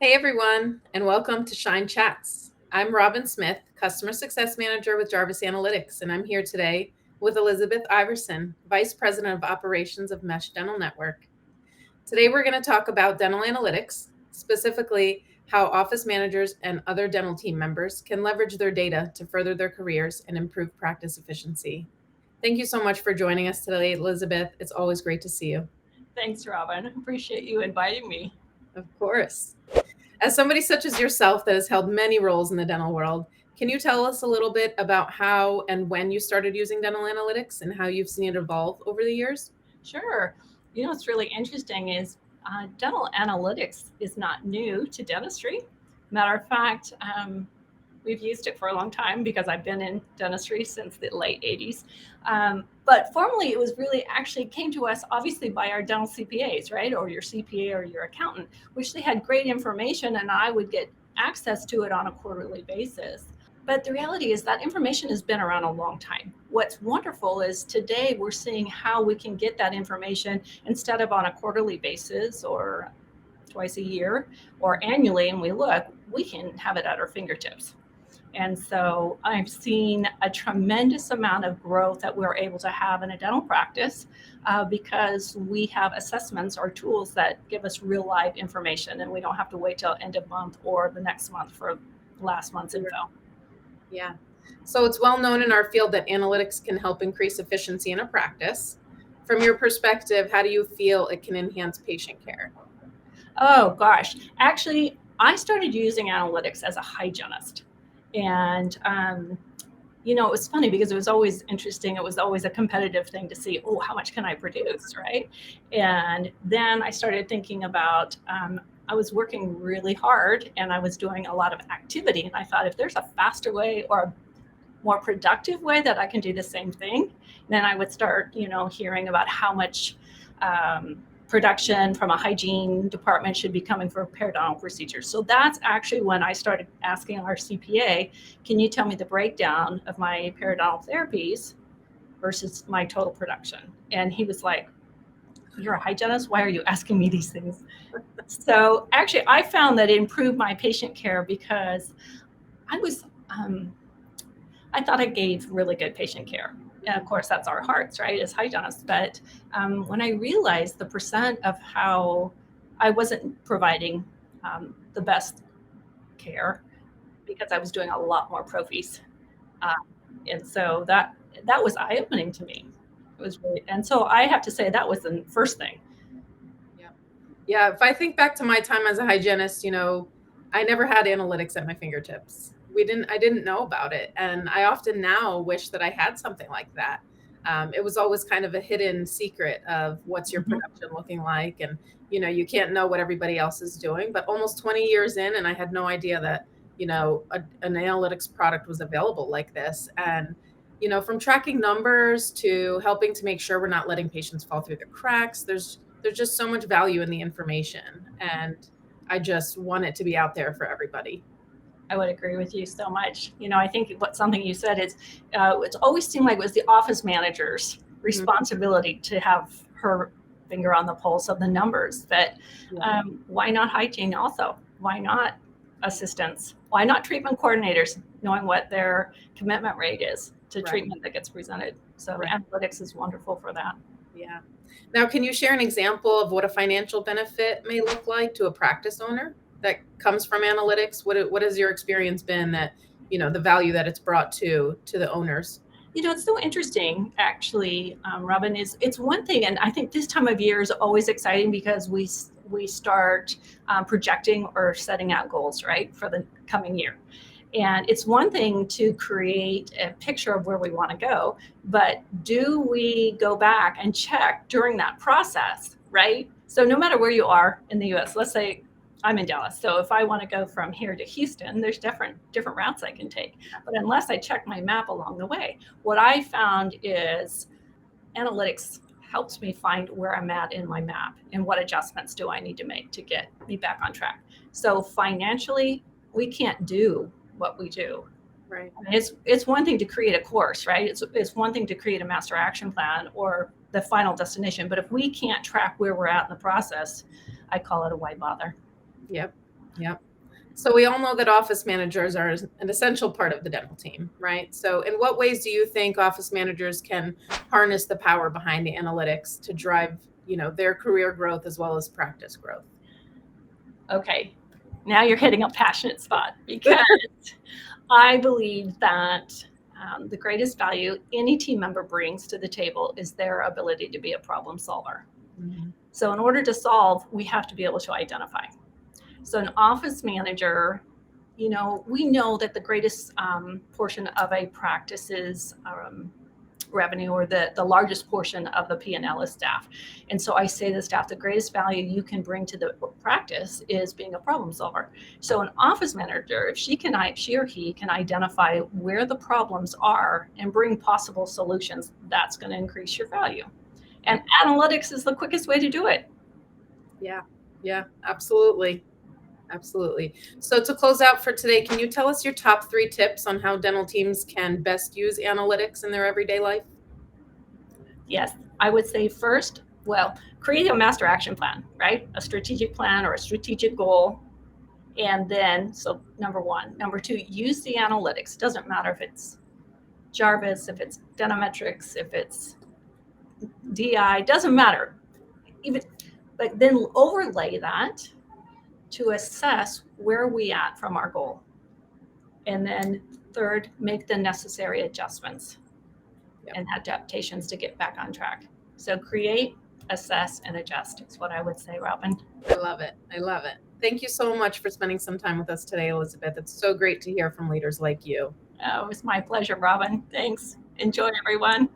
Hey everyone, and welcome to Schein Chats. I'm Robin Smith, Customer Success Manager with Jarvis Analytics, and I'm here today with Elizabeth Iverson, Vice President of Operations of Mesh Dental Network. Today we're going to talk about dental analytics, specifically how office managers and other dental team members can leverage their data to further their careers and improve practice efficiency. Thank you so much for joining us today, Elizabeth. It's always great to see you. Thanks, Robin. Appreciate you inviting me. Of course. As somebody such as yourself that has held many roles in the dental world, can you tell us a little bit about how and when you started using dental analytics and how you've seen it evolve over the years? Sure. What's really interesting is dental analytics is not new to dentistry. Matter of fact, we've used it for a long time because I've been in dentistry since the late 80s. But formally, it was really actually came to us obviously by our dental CPAs, right? Or your CPA or your accountant, which they had great information and I would get access to it on a quarterly basis. But the reality is that information has been around a long time. What's wonderful is today we're seeing how we can get that information instead of on a quarterly basis or twice a year or annually, and we can have it at our fingertips. And so I've seen a tremendous amount of growth that we're able to have in a dental practice because we have assessments or tools that give us real live information, and we don't have to wait till end of month or the next month for last month's info. Yeah. So it's well known in our field that analytics can help increase efficiency in a practice. From your perspective, how do you feel it can enhance patient care? Oh gosh, actually, I started using analytics as a hygienist, and it was funny because it was always interesting. It was always a competitive thing to see, oh, how much can I produce, right? And then I started thinking about. I was working really hard and I was doing a lot of activity, and I thought if there's a faster way or a more productive way that I can do the same thing, then I would start, hearing about how much production from a hygiene department should be coming for periodontal procedures. So that's actually when I started asking our CPA, can you tell me the breakdown of my periodontal therapies versus my total production? And he was like, you're a hygienist? Why are you asking me these things? So actually, I found that it improved my patient care because I was I thought I gave really good patient care. And of course, that's our hearts, right, as hygienists. But when I realized the percent of how I wasn't providing the best care because I was doing a lot more prophies. And so that was eye-opening to me. It was really, and so I have to say that was the first thing. Yeah, if I think back to my time as a hygienist, I never had analytics at my fingertips. I didn't know about it. And I often now wish that I had something like that. It was always kind of a hidden secret of what's your production looking like. And, you can't know what everybody else is doing. But almost 20 years in, and I had no idea that, an analytics product was available like this. And, from tracking numbers to helping to make sure we're not letting patients fall through the cracks, there's just so much value in the information, and I just want it to be out there for everybody. I would agree with you so much. I think something you said is it's always seemed like it was the office manager's responsibility to have her finger on the pulse of the numbers. But why not hygiene also? Why not assistants? Why not treatment coordinators, knowing what their commitment rate is to treatment that gets presented? So analytics is wonderful for that. Yeah. Now, can you share an example of what a financial benefit may look like to a practice owner that comes from analytics? What has your experience been that, the value that it's brought to the owners? It's so interesting, actually, Robin, it's one thing, and I think this time of year is always exciting because we start projecting or setting out goals, right, for the coming year. And it's one thing to create a picture of where we want to go, but do we go back and check during that process, right? So no matter where you are in the US, let's say I'm in Dallas. So if I want to go from here to Houston, there's different routes I can take. But unless I check my map along the way, what I found is analytics helps me find where I'm at in my map and what adjustments do I need to make to get me back on track. So financially, we can't do what we do. Right. I mean, it's one thing to create a course, right? It's one thing to create a master action plan or the final destination. But if we can't track where we're at in the process, I call it a why bother. Yep. Yep. So we all know that office managers are an essential part of the dental team, right? So in what ways do you think office managers can harness the power behind the analytics to drive, their career growth as well as practice growth? Okay, now you're hitting a passionate spot because I believe that the greatest value any team member brings to the table is their ability to be a problem solver. Mm-hmm. So, in order to solve, we have to be able to identify. So, an office manager, we know that the greatest portion of a practice's revenue, or the largest portion of the P&L, is staff. And so I say to the staff, the greatest value you can bring to the practice is being a problem solver. So an office manager, if she or he can identify where the problems are and bring possible solutions, that's going to increase your value. And analytics is the quickest way to do it. Yeah, absolutely. Absolutely. So to close out for today, can you tell us your top 3 tips on how dental teams can best use analytics in their everyday life? Yes, I would say first, create a master action plan, right? A strategic plan or a strategic goal. And then, so number 1. Number 2, use the analytics. Doesn't matter if it's Jarvis, if it's Denometrics, if it's DI, doesn't matter. But then overlay that to assess where we at from our goal. And then third, make the necessary adjustments and adaptations to get back on track. So create, assess, and adjust is what I would say, Robin. I love it. I love it. Thank you so much for spending some time with us today, Elizabeth. It's so great to hear from leaders like you. Oh, it was my pleasure, Robin. Thanks. Enjoy, everyone.